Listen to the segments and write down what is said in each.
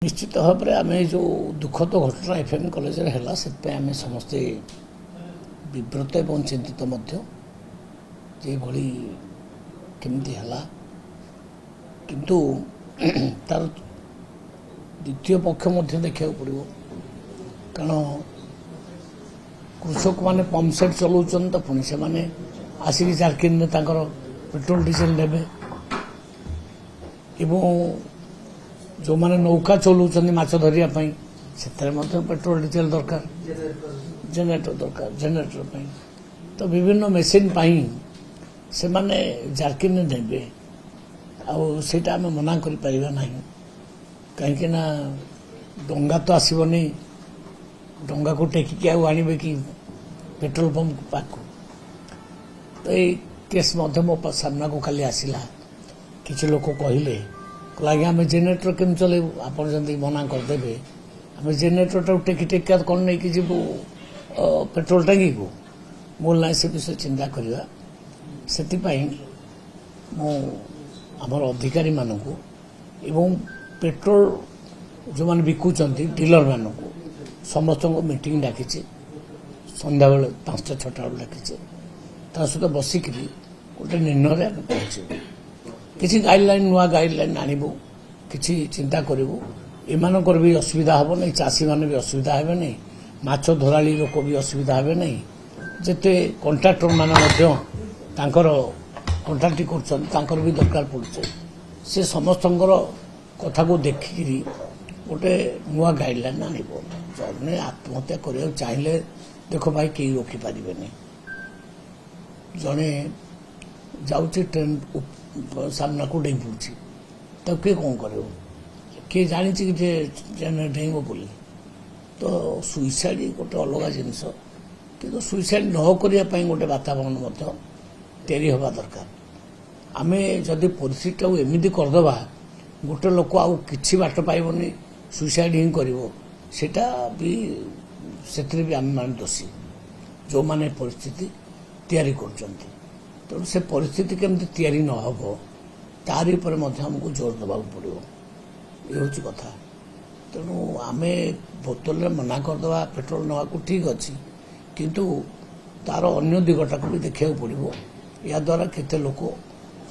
निश्चित भाव में आम जो दुखद घटना एफएम कॉलेज है से आम समस्ते विव्रत एवं चिंतित भली केमती है किंतु तार द्वितीय पक्ष देखा पड़ो कारण कृषक माने पंप सेट चलाउछन तो पुणी से माने आसिक जारकिन में तांकर पेट्रोल डीजेल नेबे एवं जो माने नौका चलाउछन माछ धरिया पई सेतरे मध्ये पेट्रोल डीजेल दरकार जेनेरेटर पई तो विभिन्न मेसीन पई से माने जारकिन नेबे आ सेटा आम मना करि परिबा नाही कहीं ना डंगा तो आसबनी डंगा को टेकिक आने कि पेट्रोल पंप पाक तो ये केस मो सामना को खाली आसला किसी लोग कहले आज्ञा आम जेनेरेटर केम चलू आप मना करदे आम जेनेरेटर टेकी टेकिया कौन नहीं कि जीवु पेट्रोल टांगी को बोल ना से विषय चिंता करवा से आमर अधिकारी मानक एवं पेट्रोल जो मैंने बिकुंट डीलर मानक समस्त मीटिंग डाकी संध्या बेले 5-6 बेल डाकी सहित बसिक गोटे निर्णय पहुँचू किसी गाइडलाइन नुआ गाइडलाइन आणबू कि चिंता करूँ एमानकर भी असुविधा हे नहीं चाषी मैंने भी असुविधा हे नहीं माछ धराली लोक भी असुविधा हे नहीं जिते कंट्राक्टर मैंने कंट्राक्ट कर भी दरकार पड़े से समस्त कथा को देखिकी गोटे नुआ गाइडलाइन आणब जने आत्महत्या करने चाहिए देख भाई कई रोकीपारे जड़े जाऊँगी ट्रेन सामना को डेई पड़ी तो किए कौन कर किए जानी कि डेब बोली तो सुइसाइड गोटे अलग जिनस कि सुइसाइड न करने गोटे वातावरण तैयारी हवा दरकार आम जदि परिस्थिति एमती करदे गोटे लोक आउ कि बाट पाइबनी सुइसाइड ही करा भी से भी आम मान दोषी जो माने परिस्थिति तैयारी कर तेणु से परिस्थिति केमती तैयारी न हो तारी पर हमको जोर देवा पड़ो ये हूँ कथा तेणु आम बोतल में मना करदे पेट्रोल नवा ठीक अच्छी किंतु तार अन्य दिगटा को भी देखा पड़ो या द्वारा केते लोक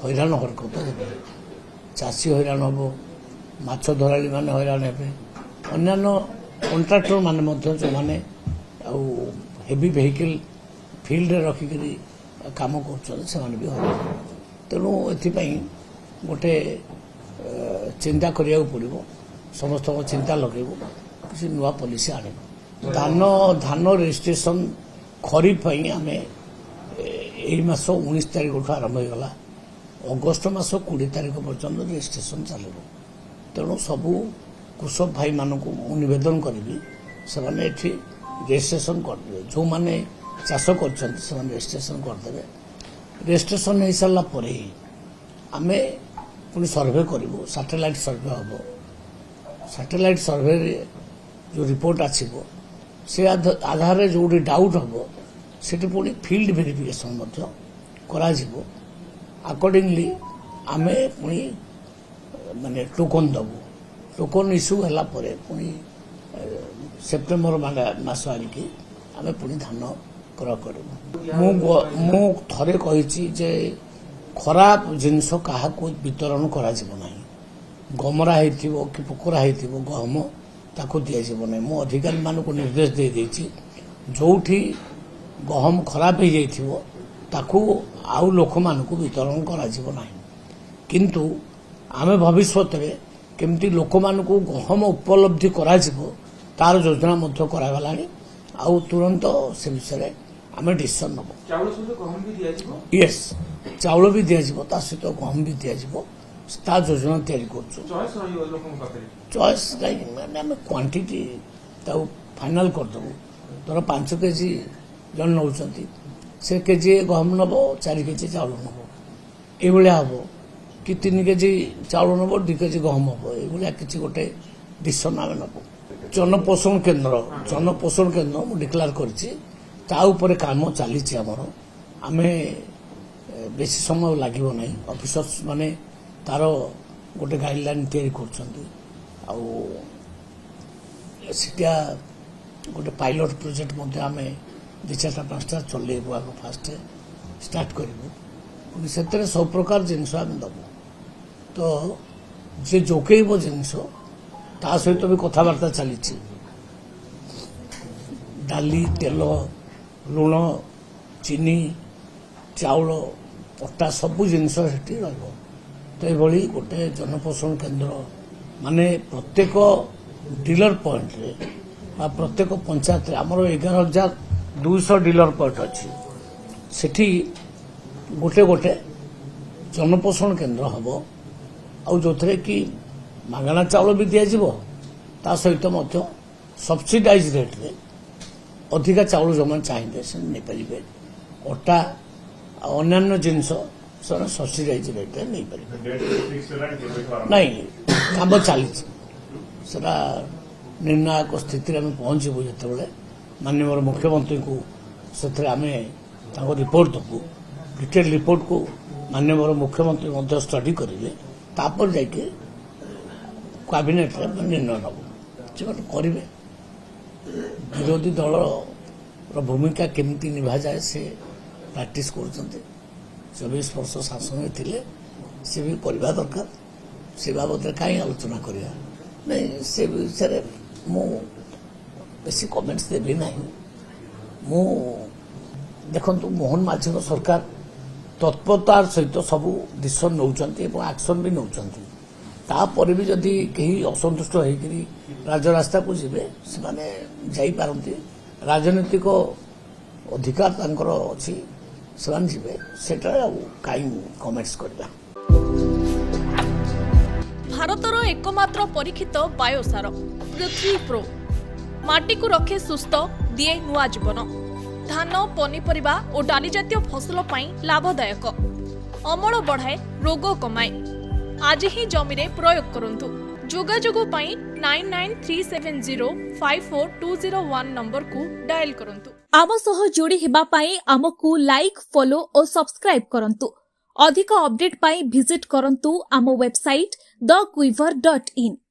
हैरान हरकत हे चाषी हैरान हम माछ धराली मैंने हैरान हे अन्य कंट्राक्टर माने जो मैंने हेवी वेहिकल फील्ड रखिक काम कर भी हैरान तेणु एपाई गोटे चिंता करिया पड़ो समस्त चिंता लगेबू किसी नुआ पॉलिसी आने धान रजिस्ट्रेशन खरीफ आम यही मास 19 तारिख आरंभ होगा अगस्ट मास 20 तारिख पर्यटन रजिस्ट्रेशन चलो तेणु सबू कृषक भाई मानक नवेदन करी से रजिस्ट्रेशन करदे जो मैंने चाष कर रजिस्ट्रेशन करदे रजिस्ट्रेशन हो सारापर आम पुणी सर्वे करूँ सैटेलाइट सर्वे हम सैटेलाइट सर्वे जो रिपोर्ट आसो से आधार जो डाउट हम से पुणी फील्ड वेरिफिकेशन करा अकॉर्डिंगली आम पुणी माने टोकन दबू टोकन इश्यू है पुणी सेप्टेम्बर मास आड़िकी आम पुणी धान क्रय करूँ मु थे कही खराब जिनस क्या वितरण करा गमरा हो कि पोकरा हो गहम ताको दिज्व ना मु अधिकारी मानक निर्देश दे देछि जोठी गहम खराब हो जाइथिबो ताकू आउ लोक मानक वितरण करा किंतु आमे भविष्य में केमती लोक मानक गहम उपलब्धि करा तार योजना मध्य करागलानी आउ तुरंत से विषय आम डिसीजन नब यस चाउल भी दिज्व ता सहित गहम भी दिज्व ता योजना तैयारी कर चॉइस मैंने आम क्वांटिटी फाइनाल करदेबू धर 5 केजी जन नौ से केजी गहम नब 4 केजी चाउल नब ये हम कि 3 केजी चाउल नब 2 केजी गहम हम ये किसी गोटे डिसीजन आम नब जनपोषण केन्द्र मु डिक्लेयर कर काम चली आम बेसी समय लगे ना ऑफिसर्स माने तार गोटे गाइडलाइन तैयारी कर ସେଟା ଗୋଟେ ପାଇଲଟ ପ୍ରୋଜେକ୍ଟ ମଧ୍ୟ ଆମେ 2-4-5ଟା ଚଲେଇବୁ ଆଗ ଫାଷ୍ଟ ଷ୍ଟାର୍ଟ କରିବୁ ସେଥିରେ ସବୁ ପ୍ରକାର ଜିନିଷ ଆମେ ଦେବୁ ତ ଯେ ଯୋଗେଇବ ଜିନିଷ ତା ସହିତ ବି କଥାବାର୍ତ୍ତା ଚାଲିଛି ଡାଲି ତେଲ ଲୁଣ ଚିନି ଚାଉଳ ଅଟା ସବୁ ଜିନିଷ ସେଠି ରହିବ ତ ଏଭଳି ଗୋଟେ ଜନପୋଷଣ କେନ୍ଦ୍ର ମାନେ ପ୍ରତ୍ୟେକ ଡିଲର ପଏଣ୍ଟରେ ବା ପ୍ରତ୍ୟେକ ପଞ୍ଚାୟତରେ ଆମର 11,200 ଡିଲର ପଏଣ୍ଟ ଅଛି ସେଠି ଗୋଟେ ଗୋଟେ ଜନପୋଷଣ କେନ୍ଦ୍ର ହେବ ଆଉ ଯେଉଁଥିରେ କି ମାଗଣା ଚାଉଳ ବି ଦିଆଯିବ ତା ସହିତ ମଧ୍ୟ ସବସିଡାଇଜ ରେଟ୍ରେ ଅଧିକା ଚାଉଳ ଯେଉଁମାନେ ଚାହିଁବେ ସେମାନେ ନେଇପାରିବେ ଅଟା ଆଉ ଅନ୍ୟାନ୍ୟ ଜିନିଷ ସେମାନେ ସବସିଡାଇଜ ରେଟ୍ରେ ନେଇପାରିବେ ନାଇଁ କାମ ଚାଲିଛି ସେଟା ନିର୍ଣ୍ଣାୟକ ସ୍ଥିତିରେ ଆମେ ପହଞ୍ଚିବୁ ଯେତେବେଳେ ମାନନୀୟ ମୁଖ୍ୟମନ୍ତ୍ରୀଙ୍କୁ ସେଥିରେ ଆମେ ତାଙ୍କ ରିପୋର୍ଟ ଦେବୁ ଡିଟେଲ ରିପୋର୍ଟକୁ ମାନନୀୟ ମୁଖ୍ୟମନ୍ତ୍ରୀ ମଧ୍ୟ ଷ୍ଟଡି କରିବେ ତାପରେ ଯାଇକି କ୍ୟାବିନେଟ୍ରେ ନିର୍ଣ୍ଣୟ ନେବୁ ସେମାନେ କରିବେ ବିରୋଧୀ ଦଳର ଭୂମିକା କେମିତି ନିଭାଯାଏ ସେ ପ୍ରାକ୍ଟିସ୍ କରୁଛନ୍ତି 24 ବର୍ଷ ଶାସନରେ ଥିଲେ ସେ ବି କରିବା ଦରକାର ସେ ବାବଦରେ କାହିଁ ଆଲୋଚନା କରିବା ନାଇଁ ସେ ବିଷୟରେ ମୁଁ ବେଶୀ କମେଣ୍ଟସ୍ ଦେବି ନାହିଁ ମୁଁ ଦେଖନ୍ତୁ ମୋହନ ମାଝୀଙ୍କ ସରକାର ତତ୍ପରତାର ସହିତ ସବୁ ଡିସିସନ ନେଉଛନ୍ତି ଏବଂ ଆକ୍ସନ ବି ନେଉଛନ୍ତି ତାପରେ ବି ଯଦି କେହି ଅସନ୍ତୁଷ୍ଟ ହେଇକରି ରାଜରାସ୍ତାକୁ ଯିବେ ସେମାନେ ଯାଇପାରନ୍ତି ରାଜନୈତିକ ଅଧିକାର ତାଙ୍କର ଅଛି ସେମାନେ ଯିବେ ସେଟା ଆଉ କାହିଁ କମେଣ୍ଟସ୍ କରିବା ଭାରତର एकमात्र परीक्षित बायोसार पृथ्वी प्रो माटी को रखे सुस्थ दिए नुआ जीवन धान पनीपरिबा और डाली जातीय फसल पाई लाभदायक अमल बढ़ाए रोग कमाए आज ही जमी रे प्रयोग करंतु जोगाजोग पाई 9937054201 नंबर को डायल करंतु आम सह जोड़ी हेबा पाई आमकु लाइक फॉलो और सब्सक्राइब करंतु अधिक अपडेट पाई विजिट करंतु आम वेबसाइट thequiver.in